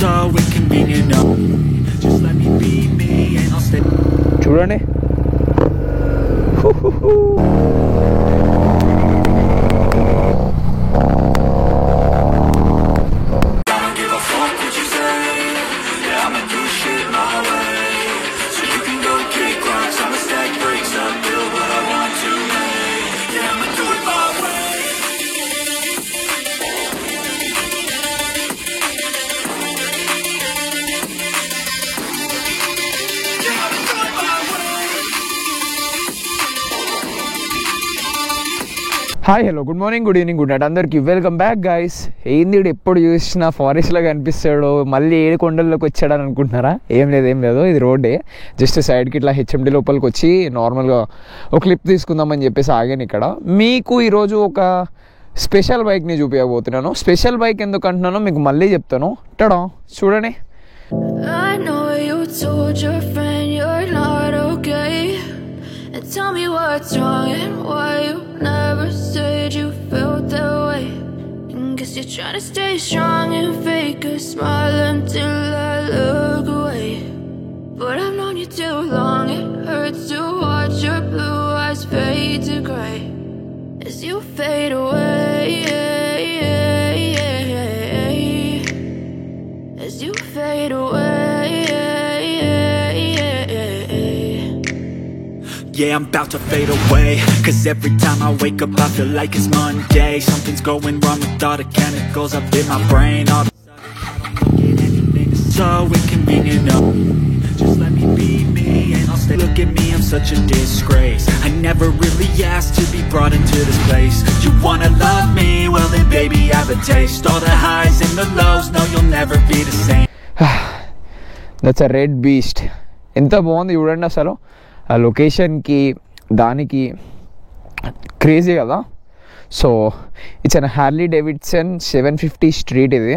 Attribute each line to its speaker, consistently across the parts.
Speaker 1: so inconvenient. No, just let me be me and I'll stay.
Speaker 2: చూడండి hi hello good morning good evening good night అందరికీ welcome back guys. ఏంది ఎప్పుడు చూసినా ఫారెస్ట్లో కనిపిస్తాడు, మళ్ళీ ఏడు కొండల్లోకి వచ్చాడని అనుకుంటున్నారా? ఏం లేదు, ఇది రోడ్డే. జస్ట్ సైడ్కి ఇట్లా హెచ్ఎండి లోపలికి వచ్చి నార్మల్గా ఒక క్లిప్ తీసుకుందామని చెప్పేసి ఆగాను ఇక్కడ. మీకు ఈరోజు ఒక స్పెషల్ బైక్ని చూపించబోతున్నాను. స్పెషల్ బైక్ ఎందుకు అంటున్నానో మీకు మళ్ళీ చెప్తాను. టడా చూడండి. Tell me what's wrong and why you never said you felt that way. Guess you're trying to stay strong and fake a smile until I look away. But I've known you too long, it hurts to watch your blue eyes fade to grey as you fade away, as you fade away.
Speaker 1: Yeah, I'm about to fade away, cause every time I wake up I feel like it's Monday. Something's going wrong with all the chemicals up in my brain. All of a sudden anything is so inconvenient. No, just let me be me and I'll stay. Look at me, I'm such a disgrace. I never really asked to be brought into this place. You wanna love me? Well then baby have a taste. All the highs and the lows, no you'll never be the same. That's a red beast. ఎంత బాగుంది చూడండి అసలు. ఆ లొకేషన్కి దానికి crazy కదా. So it's an Harley Davidson 750 street. ఇది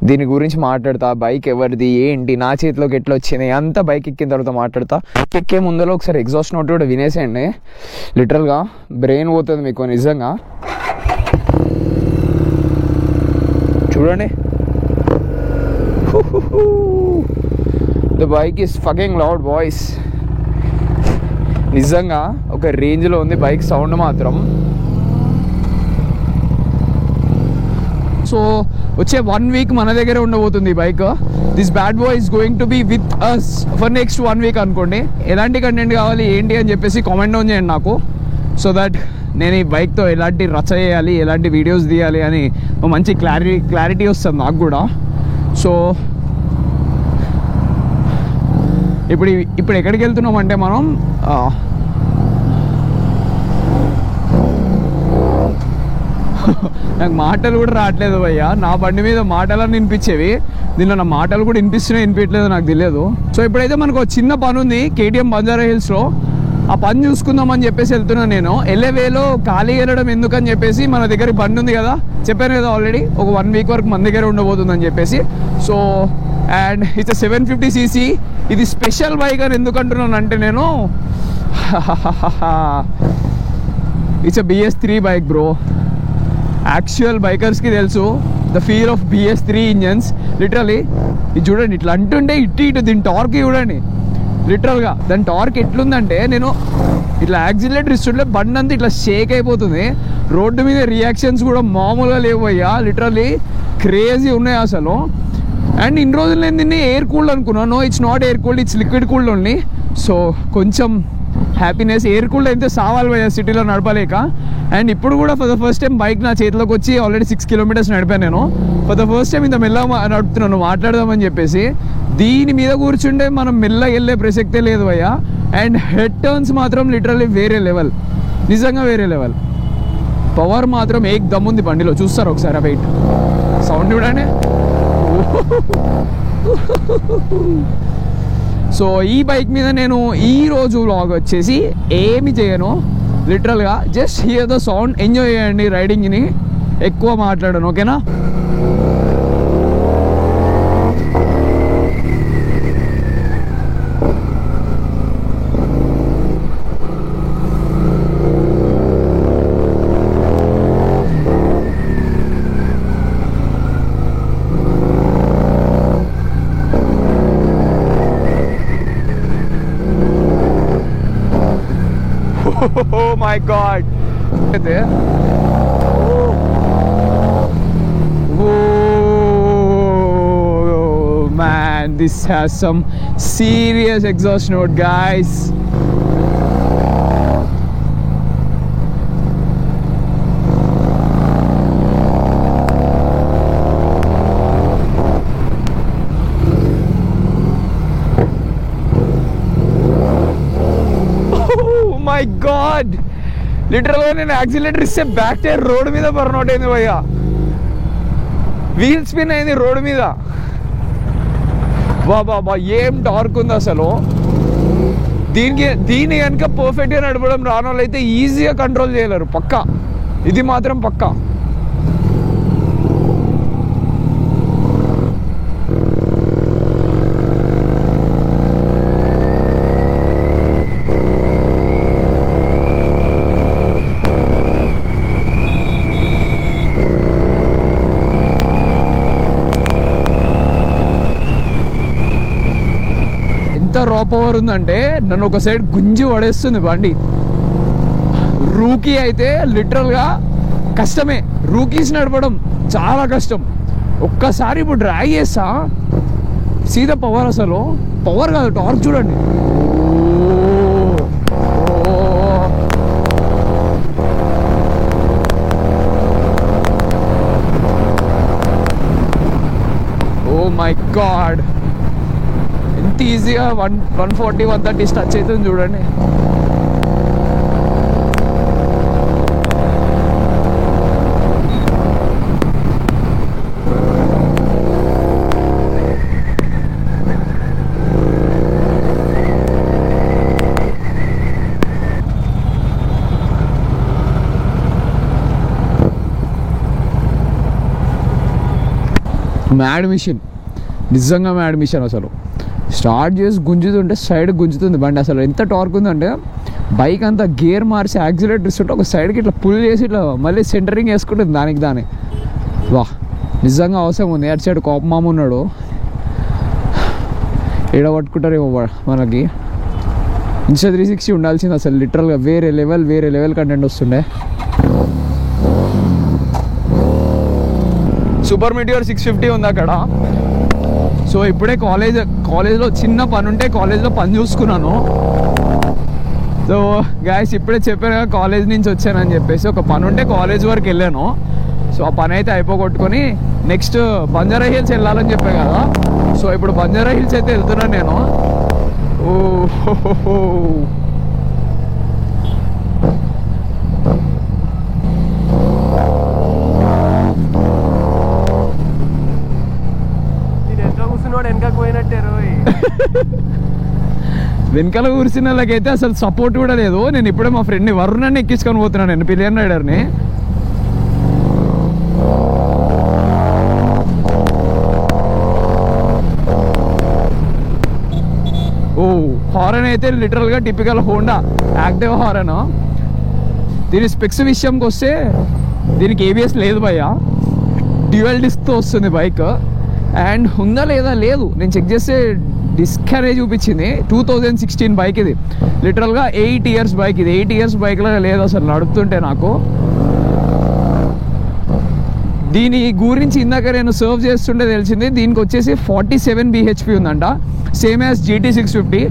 Speaker 1: దీని గురించి మాట్లాడతా, బైక్ ఎవరిది ఏంటి నా చేతిలోకి ఎట్లా వచ్చినాయి అంతా బైక్ ఎక్కిన తర్వాత మాట్లాడతా. ఎక్కే ముందర ఒకసారి ఎగ్జాస్ట్ నోట్ కూడా వినేసేయండి. లిటరల్గా బ్రెయిన్ పోతుంది మీకు నిజంగా. చూడండి, the bike is fucking loud boys. నిజంగా ఒక రేంజ్లో ఉంది బైక్ సౌండ్ మాత్రం. సో వచ్చే 1 వీక్ మన దగ్గర ఉండబోతుంది ఈ bike. This bad boy is going to be with us for next 1 week అనుకోండి. ఎలాంటి కంటెంట్ కావాలి ఏంటి అని చెప్పేసి కామెంట్ డౌన్ చేయండి నాకు. సో దట్ నేను ఈ బైక్తో ఎలాంటి రచ చేయాలి, ఎలాంటి వీడియోస్ తీయాలి అని మంచి క్లారిటీ వస్తుంది నాకు కూడా. సో ఇప్పుడు ఎక్కడికి వెళ్తున్నామంటే మనం నాకు మాటలు కూడా రావట్లేదు భయ్యా. నా బండి మీద మాటలని వినిపించేవి, దీనిలో నా మాటలు కూడా వినిపించట్లేదు నాకు తెలియదు. సో ఇప్పుడైతే మనకు ఒక చిన్న పని ఉంది KTM బంజారా హిల్స్లో. ఆ పని చూసుకుందామని చెప్పేసి వెళ్తున్నాను నేను. వెళ్ళేవేలో ఖాళీ వెళ్ళడం ఎందుకని చెప్పేసి మన దగ్గర బండి ఉంది కదా, చెప్పాను కదా ఆల్రెడీ, ఒక 1 వీక్ వరకు మన దగ్గర ఉండబోతుందని చెప్పేసి. So and it's 750cc. ఇది స్పెషల్ బైక్ అని ఎందుకు అంటున్నాను అంటే నేను it's BS3 bike bro. Actual బైకర్స్కి తెలుసు the feel of BS3 engines. Literally ఇది చూడండి, ఇట్లా అంటుంటే ఇటు దీని టార్క్ చూడండి. లిటరల్గా దాని టార్క్ ఎట్లుందంటే, నేను ఇట్లా యాక్సిలరేటర్ ఇస్తుంటే బండి అంతా ఇట్లా షేక్ అయిపోతుంది. రోడ్డు మీద రియాక్షన్స్ కూడా మామూలుగా లేవు అయ్యా. లిటరలీ క్రేజీ ఉన్నాయి అసలు. అండ్ ఇన్ని రోజులు నేను దీన్ని ఎయిర్ కూల్డ్ అనుకున్నాను. It's not air cooled, it's liquid cooled only. So కొంచెం హ్యాపీనెస్. ఎయిర్ కూల్డ్ అయితే సావాలి భయ్యా సిటీలో నడపలేక. అండ్ ఇప్పుడు కూడా for the first time bike నా చేతిలోకి వచ్చి ఆల్రెడీ 6 కిలోమీటర్స్ నడిపాను నేను. ఫర్ ద ఫస్ట్ టైం ఇంత మెల్లగా నడుపుతున్నాను మాట్లాడదామని చెప్పేసి. దీని మీద కూర్చుంటే మనం మెల్లగా వెళ్ళే ప్రసక్తే లేదు భయ్యా. అండ్ హెడ్ టర్న్స్ మాత్రం లిటరల్లీ వేరే లెవెల్, నిజంగా వేరే లెవెల్. పవర్ మాత్రం ఏక్ దమ్ ఉంది బండిలో. చూస్తారు ఒకసారి ఆ వెయిట్ సౌండ్ చూడండి. సో ఈ బైక్ మీద నేను ఈరోజు వ్లాగ్ వచ్చేసి ఏమి చేయను, లిటరల్గా just hear the sound, enjoy చేయండి రైడింగ్ని. ఎక్కువ మాట్లాడను, ఓకేనా? Oh my god. Oh man, this has some serious exhaust note, guys. My god, లిటరల్గా నేను యాక్సిలేటర్ ఇస్తే బ్యాక్ టైర్ రోడ్ మీద బర్నౌట్ అయింది భయ్యా. వీల్ స్పిన్ అయింది రోడ్ మీద. బాబా ఏం టార్క్ ఉంది అసలు. దీన్ని కనుక పర్ఫెక్ట్గా నడపడం రాని వాళ్ళు అయితే ఈజీగా కంట్రోల్ చేయలేరు పక్కా. ఇది మాత్రం పక్కా. రా పవర్ ఉందంటే నన్ను ఒక సైడ్ గుంజి పడేస్తుంది బండి. రూకీ అయితే లిటరల్గా కష్టమే. రూకీస్ నడపడం చాలా కష్టం. ఒక్కసారి ఇప్పుడు డ్రైవ్ చేస్తా సీదా పవర్, అసలు పవర్ కాదు టార్క్ చూడండి. ఓ మై గాడ్, ఎంత ఈజీగా 140 130 టచ్ అవుతుంది చూడండి. మ్యాడ్ మిషన్, నిజంగా మ్యాడ్ మిషన్. అసలు స్టార్ట్ చేసి గుంజుతుంటే సైడ్ గుంజుతుంది బండి. అసలు ఎంత టార్క్ ఉందంటే బైక్ అంతా గేర్ మార్చి యాక్సిలేటర్ ఇస్తుంటే ఒక సైడ్కి ఇట్లా పుల్ చేసి ఇట్లా మళ్ళీ సెంటరింగ్ వేసుకుంటుంది దాని. వా, నిజంగా అవసరం ఉంది. అటు సైడ్ కోపమామ ఉన్నాడు, ఏడ పట్టుకుంటారేమో మనకి. ఇన్స్టా 360 ఉండాల్సింది అసలు లిటరల్గా. వేరే లెవెల్ కంటెంట్ వస్తుండే. సూపర్ మీటియోర్ 650 ఉంది అక్కడ. సో ఇప్పుడే కాలేజ్లో చిన్న పని ఉంటే కాలేజ్లో పని చూసుకున్నాను. సో గాయస్ ఇప్పుడే చెప్పాను కదా కాలేజ్ నుంచి వచ్చానని చెప్పేసి. ఒక పని ఉంటే కాలేజ్ వరకు వెళ్ళాను. సో ఆ పని అయితే అయిపోగొట్టుకొని నెక్స్ట్ బంజారా హిల్స్ వెళ్ళాలని చెప్పే కదా. సో ఇప్పుడు బంజారా హిల్స్ అయితే వెళ్తున్నాను నేను. ఓహో, వెనకాల కూర్చున్న వాళ్ళకైతే అసలు సపోర్ట్ కూడా లేదు. నేను ఇప్పుడే మా ఫ్రెండ్ని వరుణాన్ని ఎక్కించుకొని పోతున్నాను, నేను పిలియన్ రైడర్ని. ఓ హారన్ అయితే లిటరల్గా టిపికల్ హోండా యాక్టివ్ హారన్. దీని స్పెక్స్ విషయంకి వస్తే దీనికి ఏబిఎస్ లేదు భయ్యా, డ్యూయల్ డిస్క్తో వస్తుంది బైక్. అండ్ ఉందా లేదా లేదు, నేను చెక్ చేస్తే డిస్క్ అనే చూపించింది. 2016 బైక్ ఇది, లిటరల్గా 8 years బైక్ ఇది. 8 years బైక్లో లేదు అసలు నడుపుతుంటే నాకు. దీని గురించి ఇందాక నేను సర్వ్ చేస్తుంటే తెలిసింది. దీనికి వచ్చేసి 47 bhp ఉందంట, same as GT650.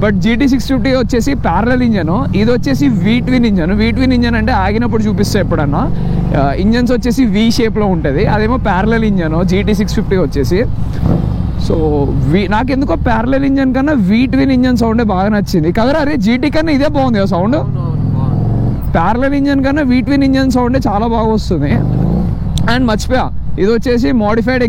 Speaker 1: But GT650 వచ్చేసి ప్యారలల్ ఇంజన్, ఇది వచ్చేసి V-twin ఇంజన్. V-twin ఇంజన్ అంటే ఆగినప్పుడు చూపిస్తే ఎప్పుడన్నా. ఇంజన్స్ వచ్చేసి V షేప్లో ఉంటుంది, అదేమో ప్యారలల్ ఇంజన్ GT650 వచ్చేసి. సో నాకెందుకో ప్యారలల్ ఇంజన్ కన్నా V-twin ఇంజన్ సౌండే బాగా నచ్చింది కదరా. అరే GT కన్నా ఇదే బాగుంది కదా సౌండ్. ప్యారలల్ ఇంజన్ కన్నా V-twin ఇంజన్ సౌండే చాలా బాగా వస్తుంది. అండ్ మర్చిపోయా, ఇది వచ్చేసి మోడిఫైడ్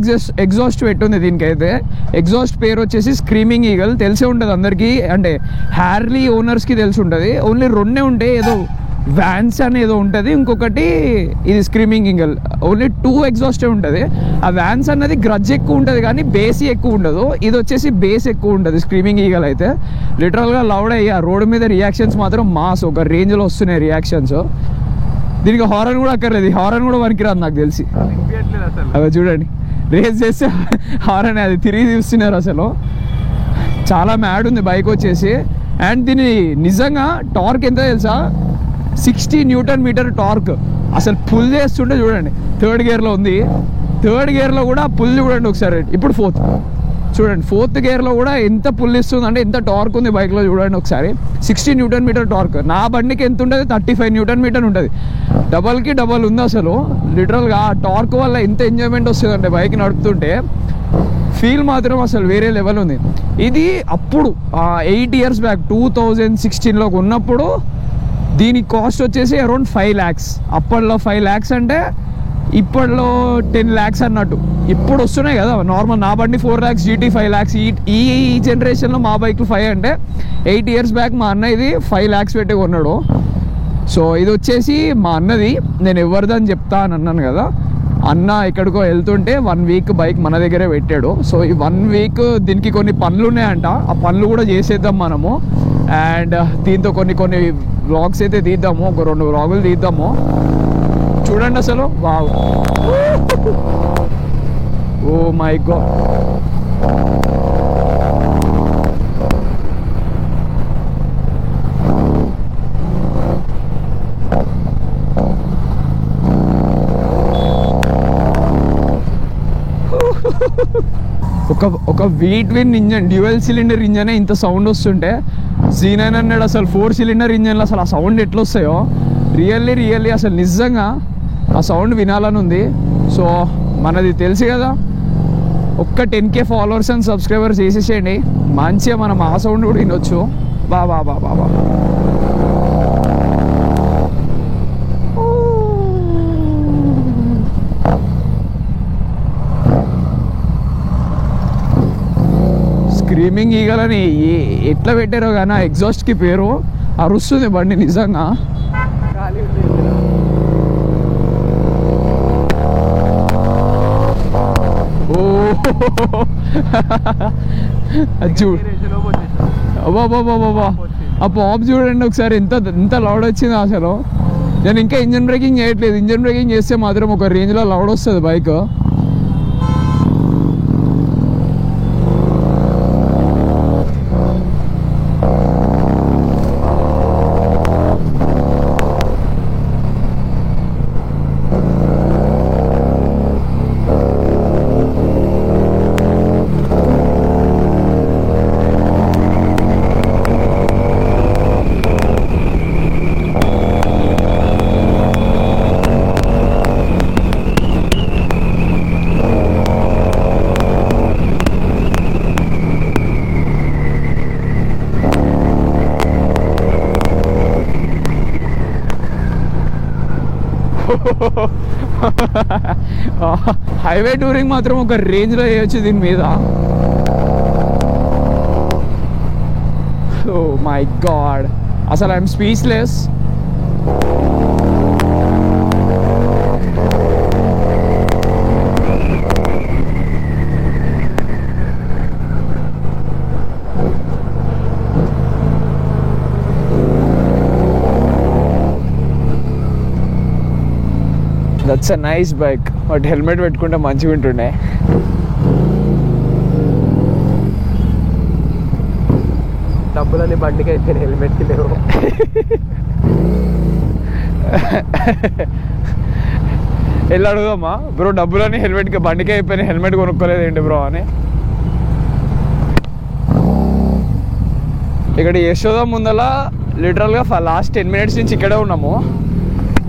Speaker 1: ఎగ్జాస్ట్ పెట్టుంది దీనికైతే. ఎగ్జాస్ట్ పేరు వచ్చేసి స్క్రీమింగ్ ఈగల్. తెలిసే ఉంటుంది అందరికీ, అంటే హ్యార్లీ ఓనర్స్కి తెలిసి ఉంటుంది. ఓన్లీ 2 ఉంటాయి, ఏదో వ్యాన్స్ అనేదో ఉంటుంది, ఇంకొకటి ఇది స్క్రీమింగ్ ఈగల్. ఓన్లీ 2 ఎగ్జాస్టే ఉంటుంది. ఆ వ్యాన్స్ అన్నది గ్రడ్జ్ ఎక్కువ ఉంటుంది కానీ బేస్ ఎక్కువ ఉండదు. ఇది వచ్చేసి బేస్ ఎక్కువ ఉంటుంది స్క్రీమింగ్ ఈగల్ అయితే. లిటరల్గా లౌడ్ అయ్యి ఆ రోడ్ మీద రియాక్షన్స్ మాత్రం మాస్ ఒక రేంజ్లో వస్తున్నాయి రియాక్షన్స్. దీనికి హారన్ కూడా అక్కర్లేదు, హారన్ కూడా పనికిరాదు నాకు తెలిసి. అవి చూడండి, రేస్ చేస్తే హారన్ అది తిరిగి చూస్తున్నారు అసలు. చాలా మ్యాడ్ ఉంది బైక్ వచ్చేసి. అండ్ దీని నిజంగా టార్క్ ఎంత తెలుసా, 60 న్యూటన్ మీటర్ టార్క్. అసలు పుల్ చేస్తుంటే చూడండి, థర్డ్ గేర్లో ఉంది, థర్డ్ గేర్లో కూడా పుల్ చూడండి ఒకసారి. ఇప్పుడు చూడండి ఫోర్త్ గేర్లో కూడా ఎంత పుల్ ఇస్తుంది అంటే ఎంత టార్క్ ఉంది బైక్లో చూడండి ఒకసారి. 60 న్యూటన్ మీటర్ టార్క్. నా బండికి ఎంత ఉంటుంది? 35 న్యూటన్ మీటర్ ఉంటుంది. డబల్కి డబల్ ఉంది అసలు. లిటరల్గా ఆ టార్క్ వల్ల ఎంత ఎంజాయ్మెంట్ వస్తుందంటే బైక్ నడుపుతుంటే ఫీల్ మాత్రం అసలు వేరే లెవెల్ ఉంది. ఇది అప్పుడు 8 years బ్యాక్ 2016లో ఉన్నప్పుడు దీని కాస్ట్ వచ్చేసి అరౌండ్ 5 lakhs. అప్పట్లో 5 lakhs అంటే ఇప్పట్లో 10 lakhs అన్నట్టు. ఇప్పుడు వస్తున్నాయి కదా నార్మల్. నా బండి 4 lakhs, GT 5 lakhs. ఈ జనరేషన్లో మా బైక్ 5 అంటే 8 years బ్యాక్ మా అన్న ఇది 5 lakhs పెట్టి కొన్నాడు. సో ఇది వచ్చేసి మా అన్నది. నేను ఎవరిదని చెప్తా అని అన్నాను కదా. అన్న ఎక్కడికో వెళ్తుంటే 1 week బైక్ మన దగ్గరే పెట్టాడు. సో ఈ 1 week దీనికి కొన్ని పనులు ఉన్నాయంట. ఆ పనులు కూడా చేసేద్దాం మనము. అండ్ దీంతో కొన్ని వ్లాగ్స్ అయితే తీద్దాము, ఒక 2 వ్లాగులు తీద్దాము. చూడండి అసలు. Wow, oh my god. ఒక V-twin ఇంజన్, డ్యూయల్ సిలిండర్ ఇంజనే ఇంత సౌండ్ వస్తుంటే Z900 అసలు 4 cylinder ఇంజన్లో అసలు ఆ సౌండ్ ఎట్లా వస్తాయో రియల్లీ అసలు నిజంగా ఆ సౌండ్ వినాలని ఉంది. సో మనది తెలుసు కదా, ఒక్క 10K ఫాలోవర్స్ అండ్ సబ్స్క్రైబర్స్ చేసేసేయండి. మంచిగా మనం ఆ సౌండ్ కూడా వినొచ్చు. బాబా స్క్రీమింగ్ ఈగలని ఎట్లా పెట్టారో కానీ ఆ ఎగ్జాస్ట్కి పేరు అరుస్తుంది బండి నిజంగా. అబ్బాబాబాబా, ఆ పాప్ చూడండి ఒకసారి ఎంత లౌడ్ వచ్చింది అసలు. నేను ఇంకా ఇంజన్ బ్రేకింగ్ చేయట్లేదు. ఇంజన్ బ్రేకింగ్ చేస్తే మాత్రం ఒక రేంజ్లో లౌడ్ వస్తుంది బైక్. హైవే టూరింగ్ మాత్రం ఒక రేంజ్లో చేయొచ్చు దీని మీద. ఓ మై గాడ్, అసలు I'm speechless. That's a nice bike. But helmet పెట్టుకుంటే మంచిగా ఉంటుండే.
Speaker 2: డబ్బులని బండికి అయితే హెల్మెట్కి లేవు.
Speaker 1: వెళ్ళి అడుగుదామా బ్రో, డబ్బులని హెల్మెట్కి బండికి అయిపోయినాయి, హెల్మెట్ కొనుక్కోలేదు ఏంటి బ్రో అని. ఇక్కడ యశోద ముందల లిటరల్గా లాస్ట్ 10 minutes నుంచి ఇక్కడే ఉన్నాము.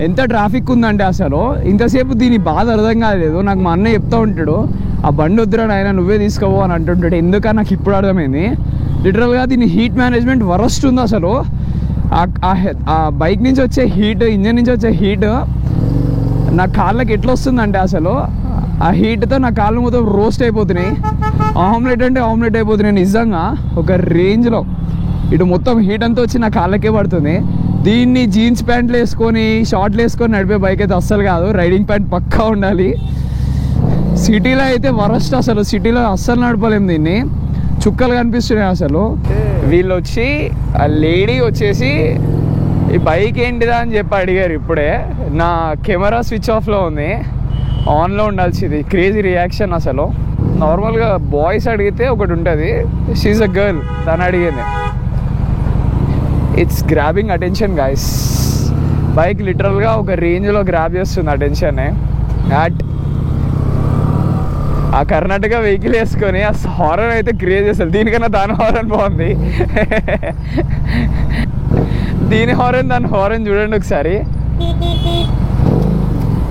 Speaker 1: ఎంత ట్రాఫిక్ ఉందంటే అసలు ఇంతసేపు దీని బాధ అర్థం కాలేదు నాకు. మా అన్న చెప్తా ఉంటాడు, ఆ బండి వద్దురా నాయన నువ్వే తీసుకోవో అని అంటుంటాడు. ఎందుకని నాకు ఇప్పుడు అర్థమైంది. లిటరల్గా దీని హీట్ మేనేజ్మెంట్ వరస్ట్ ఉంది అసలు. ఆ బైక్ నుంచి వచ్చే హీట్, ఇంజన్ నుంచి వచ్చే హీట్ నా కాళ్ళకి ఎట్లా వస్తుందంటే అసలు ఆ హీట్తో నా కాళ్ళు మొత్తం రోస్ట్ అయిపోతున్నాయి. ఆమ్లెట్ అంటే ఆమ్లెట్ అయిపోతున్నాయి నిజంగా ఒక రేంజ్లో. ఇటు మొత్తం హీట్ అంతా వచ్చి నా కాళ్ళకే పడుతుంది. దీన్ని జీన్స్ ప్యాంట్లు వేసుకొని షార్ట్లు వేసుకొని నడిపే బైక్ అయితే అస్సలు కాదు. రైడింగ్ ప్యాంట్ పక్కా ఉండాలి. సిటీలో అయితే వరస్ట్ అసలు. సిటీలో అస్సలు నడపలేము దీన్ని. చుక్కలు కనిపిస్తున్నాయి అసలు. వీళ్ళు వచ్చి ఆ లేడీ వచ్చేసి ఈ బైక్ ఏంటిదా అని చెప్పి అడిగారు ఇప్పుడే. నా కెమెరా స్విచ్ ఆఫ్లో ఉంది, ఆన్లో ఉండాల్సింది. క్రేజీ రియాక్షన్ అసలు. నార్మల్గా బాయ్స్ అడిగితే ఒకటి ఉంటుంది, షీఈ్ అ గర్ల్, తను అడిగింది. It's grabbing attention guys.
Speaker 2: Bike లిటరల్గా ఒక రేంజ్లో గ్రాప్ చేస్తుంది ఆ టెన్షన్ని. ఆ కర్ణాటక వెహికల్ వేసుకొని ఆ హారన్ అయితే క్రియేట్ చేస్తారు. దీనికన్నా దాని హారన్ బాగుంది. దీని హారన్ దాని హారన్ చూడండి ఒకసారి.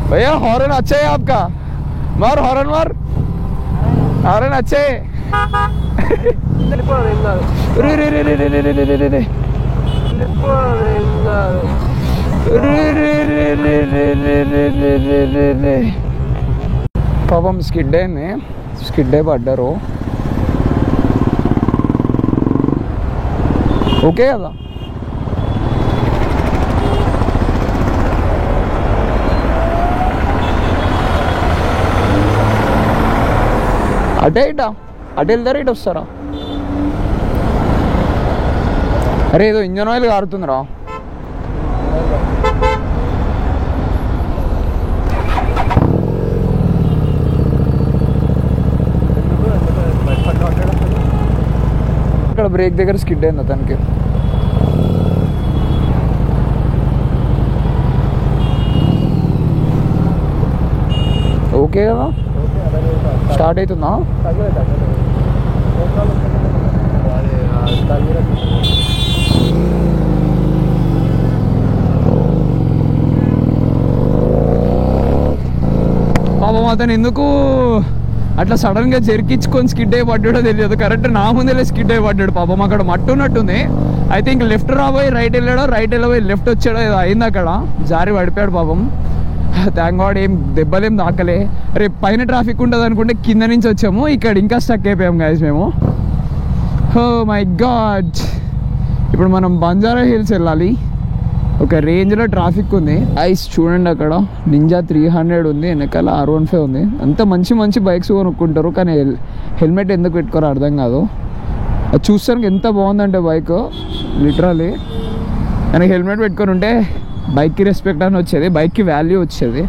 Speaker 2: भैया हॉर्न अच्छा है आपका, मार हॉर्न मार, हॉर्न अच्छे है. పాపం స్కిడ్ అయింది, స్కిడ్ అయి పడ్డారు. ఓకే కదా. అటే ఇటా అటు వెళ్తారా ఇటు వస్తారా? అరే ఏదో ఇంజన్ ఆయిల్ కారుతుందిరా. ఇక్కడ బ్రేక్ దగ్గర స్కిడ్ అయింది అతనికి. ఓకే కదా, స్టార్ట్ అవుతుందా? పాపం అతను ఎందుకు అట్లా సడన్గా జరికించుకొని స్కిడ్ అయి పడ్డాడో తెలియదు. కరెక్ట్ నా ముందే స్కిడ్ అయి పడ్డాడు. పాపం అక్కడ మట్టు ఉన్నట్టుంది. ఐ థింక్ లెఫ్ట్ రాబోయి రైట్ వెళ్ళాడో, రైట్ వెళ్ళబోయి లెఫ్ట్ వచ్చాడో ఏదో అయింది. అక్కడ జారి పడిపోయాడు పాపం. థ్యాంక్ గాడ్ ఏం దెబ్బలేం తాకలే. రేపు పైన ట్రాఫిక్ ఉంటుంది అనుకుంటే కింద నుంచి వచ్చాము, ఇక్కడ ఇంకా స్టక్ అయిపోయాము గైస్ మేము. Oh my god. ఇప్పుడు మనం బంజారా హిల్స్ వెళ్ళాలి. ఒక రేంజ్లో ట్రాఫిక్ ఉంది. ఐస్ చూడండి, అక్కడ నింజా 300 ఉంది, వెనకాల R15 ఉంది. అంత మంచి మంచి బైక్స్ కొనుక్కుంటారు, కానీ హెల్మెట్ ఎందుకు పెట్టుకోరో అర్థం కాదు. అది చూస్తానికి ఎంత బాగుందంటే బైక్, లిటరలీ మనకి హెల్మెట్ పెట్టుకొని ఉంటే బైక్కి రెస్పెక్ట్ అని వచ్చేది, బైక్కి వాల్యూ వచ్చేది.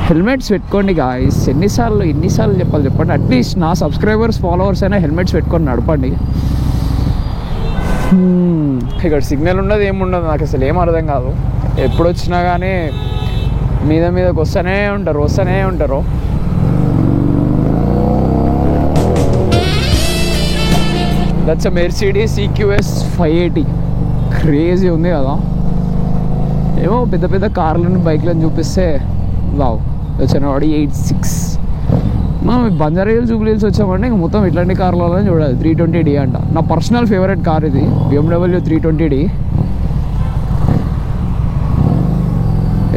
Speaker 2: హెల్మెట్స్ పెట్టుకోండి గాయ్స్. ఎన్నిసార్లు చెప్పాలి చెప్పండి. అట్లీస్ట్ నా సబ్స్క్రైబర్స్ ఫాలోవర్స్ అయినా హెల్మెట్స్ పెట్టుకొని నడపండి. ఇక్కడ సిగ్నల్ ఉండదు, ఏముండదు, నాకు అసలు ఏం అర్థం కాదు. ఎప్పుడు వచ్చినా కానీ మీదకి వస్తూనే ఉంటారు. That's a Mercedes EQS 580. Crazy ఉంది కదా. ఏమో పెద్ద పెద్ద కార్లను బైక్లను చూపిస్తే వావ్, వచ్చిన వాడి 86. మనం బంజారా హిల్స్ జూబ్లీ హిల్స్ వచ్చామంటే ఇంక మొత్తం ఇట్లాంటి కార్లలో చూడాలి. 320D అంట. నా పర్సనల్ ఫేవరెట్ కార్ ఇది, BMW 320D.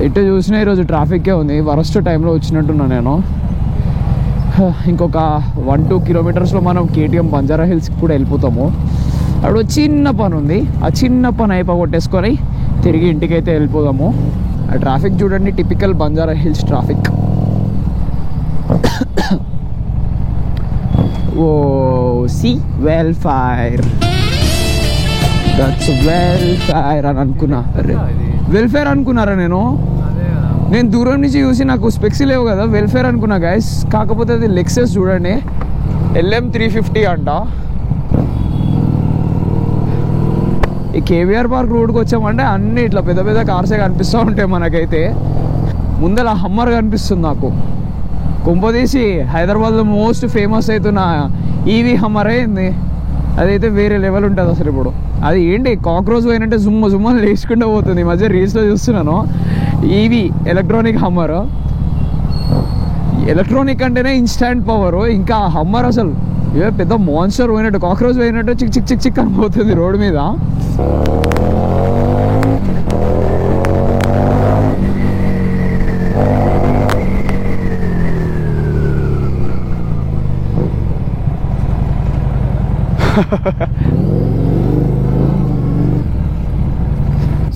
Speaker 2: ఎటు చూసినా ఈరోజు ట్రాఫిక్కే ఉంది. వరస్ట్ టైంలో వచ్చినట్టున్నా నేను. ఇంకొక 1-2 కిలోమీటర్స్లో మనం KTM బంజారా హిల్స్కి కూడా వెళ్ళిపోతాము. అప్పుడు చిన్న పని ఉంది, ఆ చిన్న పని అయిపోగొట్టేసుకొని తిరిగి ఇంటికైతే వెళ్ళిపోదాము. ఆ ట్రాఫిక్ చూడండి, typical Banjara Hills traffic. Oh see Vellfire, that's Vellfire అని అనుకున్నా. వెల్ఫేర్ అనుకున్నారా? నేను దూరం నుంచి చూసి నాకు స్పెక్స్ లేవు కదా, వెల్ఫేర్ అనుకున్నా గైస్. కాకపోతే అది లెక్సస్ చూడండి, LM 350 అంట. ఈ KVR పార్క్ రోడ్కి వచ్చామంటే అన్ని ఇట్లా పెద్ద పెద్ద కార్సే కనిపిస్తూ ఉంటాయి మనకైతే. ముందర హమ్మర్ కనిపిస్తుంది నాకు. కొంపదీసి హైదరాబాద్లో మోస్ట్ ఫేమస్ అవుతున్న EV హమ్మర్ అయింది. అదైతే వేరే లెవెల్ ఉంటుంది అసలు. ఇప్పుడు అది ఏంటి, కాక్రోచ్ పోయినట్టే జుమ్మని లేచుకుంటూ పోతుంది. ఈ మధ్య రీల్స్లో చూస్తున్నాను. EV electronic hammer. ఎలక్ట్రానిక్ అంటేనే ఇన్స్టాంట్ పవర్, ఇంకా హమ్మర్ అసలు ఏ పెద్ద మాన్స్టర్ పోయినట్టు, కాక్రోచ్ పోయినట్టు చిక్ అని పోతుంది రోడ్డు మీద.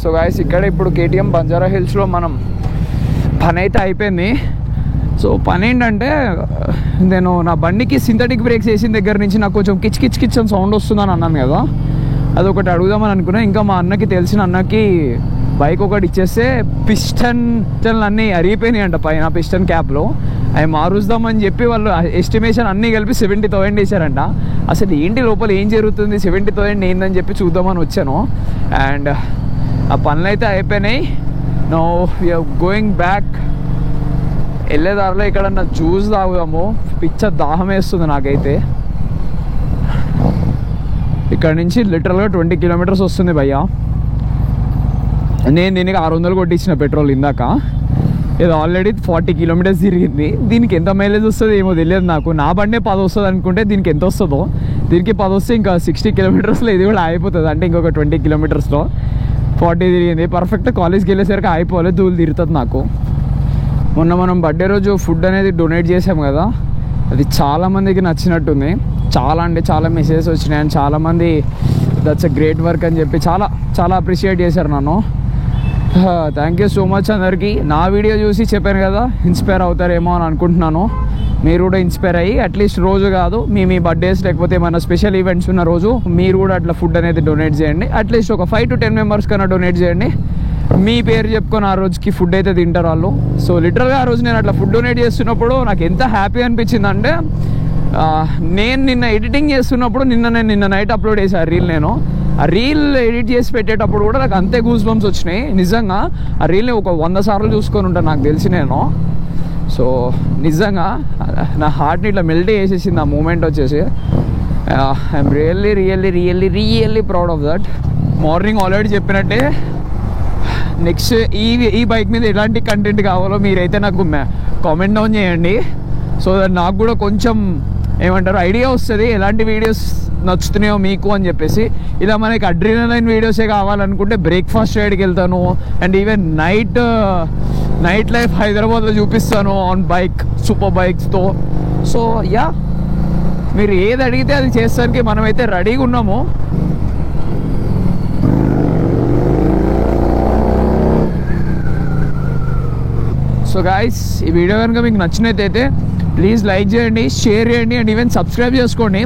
Speaker 2: సో గాయస్, ఇక్కడ ఇప్పుడు KTM బంజారా హిల్స్లో మనం పని అయితే అయిపోయింది. సో పని ఏంటంటే, నేను నా బండికి సింథటిక్ బ్రేక్స్ వేసిన దగ్గర నుంచి నాకు కొంచెం కిచ్ అని సౌండ్ వస్తుందని అన్నాను కదా, అదొకటి అడుగుదామని అనుకున్నా. ఇంకా మా అన్నకి తెలిసిన అన్నకి బైక్ ఒకటి ఇచ్చేస్తే పిస్టన్ అన్నీ అరిగిపోయినాయి అంట పైన పిస్టన్ క్యాప్లో. అవి మారుద్దామని చెప్పి వాళ్ళు ఎస్టిమేషన్ అన్నీ కలిపి 70,000 వేసారంట. అసలు ఏంటి లోపల ఏం జరుగుతుంది, 70,000 ఏందని చెప్పి చూద్దామని వచ్చాను. అండ్ ఆ పనులు అయితే అయిపోయినాయి.
Speaker 1: Now we are going back. వెళ్ళేదారిలో ఎక్కడన్నా జ్యూస్ తాగుదాము, పిచ్చ దాహం వేస్తుంది నాకైతే. ఇక్కడ నుంచి లిటరల్గా 20 కిలోమీటర్స్ వస్తుంది భయ్యా. నేను దీనికి 600 కొట్టించిన పెట్రోల్ ఇందాక. ఇది ఆల్రెడీ 40 కిలోమీటర్స్ తిరిగింది. దీనికి ఎంత మైలేజ్ వస్తుంది ఏమో తెలియదు నాకు. నా బండే 10 వస్తుంది అనుకుంటే దీనికి ఎంత వస్తుందో. దీనికి 10 వస్తే ఇంకా 60 కిలోమీటర్స్లో ఇది కూడా అయిపోతుంది. అంటే ఇంకొక 20 కిలోమీటర్స్లో 40 తిరిగింది. పర్ఫెక్ట్ కాలేజ్కి వెళ్ళేసరికి అయిపోవాలి, ధూళి తిరుగుతుంది నాకు. మొన్న మనం బర్త్డే రోజు ఫుడ్ అనేది డొనేట్ చేసాం కదా, అది చాలామందికి నచ్చినట్టుంది. చాలా అంటే చాలా మెసేజెస్ వచ్చినాయి అండ్ చాలామంది దట్స్ ఎ గ్రేట్ వర్క్ అని చెప్పి చాలా చాలా అప్రిషియేట్ చేశారు నన్ను. థ్యాంక్ యూ సో మచ్ అందరికీ. నా వీడియో చూసి చెప్పాను కదా, ఇన్స్పైర్ అవుతారేమో అని అనుకుంటున్నాను. మీరు కూడా ఇన్స్పైర్ అయ్యి అట్లీస్ట్ రోజు కాదు, మీ బర్త్డేస్ లేకపోతే ఏమైనా స్పెషల్ ఈవెంట్స్ ఉన్న రోజు మీరు కూడా అట్లా ఫుడ్ అనేది డొనేట్ చేయండి. అట్లీస్ట్ ఒక 5 to 10 మెంబర్స్ కన్నా డొనేట్ చేయండి. మీ పేరు చెప్పుకొని ఆ రోజుకి ఫుడ్ అయితే తింటారు వాళ్ళు. సో లిటరల్గా ఆ రోజు నేను అట్లా ఫుడ్ డొనేట్ చేస్తున్నప్పుడు నాకు ఎంత హ్యాపీ అనిపించిందంటే, నేను నిన్న ఎడిటింగ్ చేస్తున్నప్పుడు నిన్న నైట్ అప్లోడ్ చేశాను రీల్. నేను ఆ రీల్ ఎడిట్ చేసి పెట్టేటప్పుడు కూడా నాకు అంతే గూస్ బంప్స్ వచ్చినాయి. నిజంగా ఆ రీల్ని ఒక 100 సార్లు చూసుకొని ఉంటాను నాకు తెలిసి నేను. సో నిజంగా నా హార్ట్ని ఇట్లా మెల్ట్ చేసేసింది ఆ మూమెంట్ వచ్చేసి. I'm really really really really proud of that. Morning already చెప్పినట్టే నెక్స్ట్ ఈ బైక్ మీద ఎలాంటి కంటెంట్ కావాలో మీరైతే నాకు కామెంట్ డౌన్ చేయండి. సో దట్ నాకు కూడా కొంచెం ఏమంటారు ఐడియా వస్తుంది ఎలాంటి వీడియోస్ నచ్చుతున్నాయో మీకు అని చెప్పేసి. ఇలా మనకి అడ్రినలైన్ వీడియోసే కావాలనుకుంటే బ్రేక్ఫాస్ట్ రైడ్కి వెళ్తాను అండ్ ఈవెన్ నైట్ లైఫ్ హైదరాబాద్లో చూపిస్తాను ఆన్ బైక్, సూపర్ బైక్స్తో. సో యా, మీరు ఏది అడిగితే అది చేస్తానికి మనమైతే రెడీగా ఉన్నాము. సో గాయస్, ఈ వీడియో కనుక మీకు నచ్చినట్టయితే ప్లీజ్ లైక్ చేయండి, షేర్ చేయండి అండ్ ఈవెన్ సబ్స్క్రైబ్ చేసుకోండి.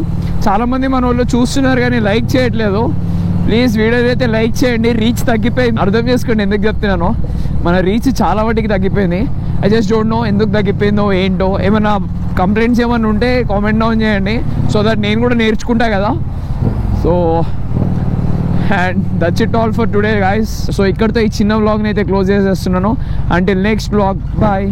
Speaker 1: చాలామంది మన వాళ్ళు చూస్తున్నారు కానీ లైక్ చేయట్లేదు. ప్లీజ్ వీడియో అయితే లైక్ చేయండి. రీచ్ తగ్గిపోయింది, అర్థం చేసుకోండి ఎందుకు చెప్తున్నాను. మన రీచ్ చాలా వాటికి తగ్గిపోయింది. ఐ జస్ట్ డోంట్ నో ఎందుకు తగ్గిపోయిందో ఏంటో. ఏమైనా కంప్లైంట్స్ ఏమైనా ఉంటే కామెంట్ డౌన్ చేయండి సో దట్ నేను కూడా నేర్చుకుంటా కదా. So and that's it all for today guys. సో ఇక్కడితో ఈ చిన్న వ్లాగ్ని అయితే క్లోజ్ చేసేస్తున్నాను. Until next vlog, bye.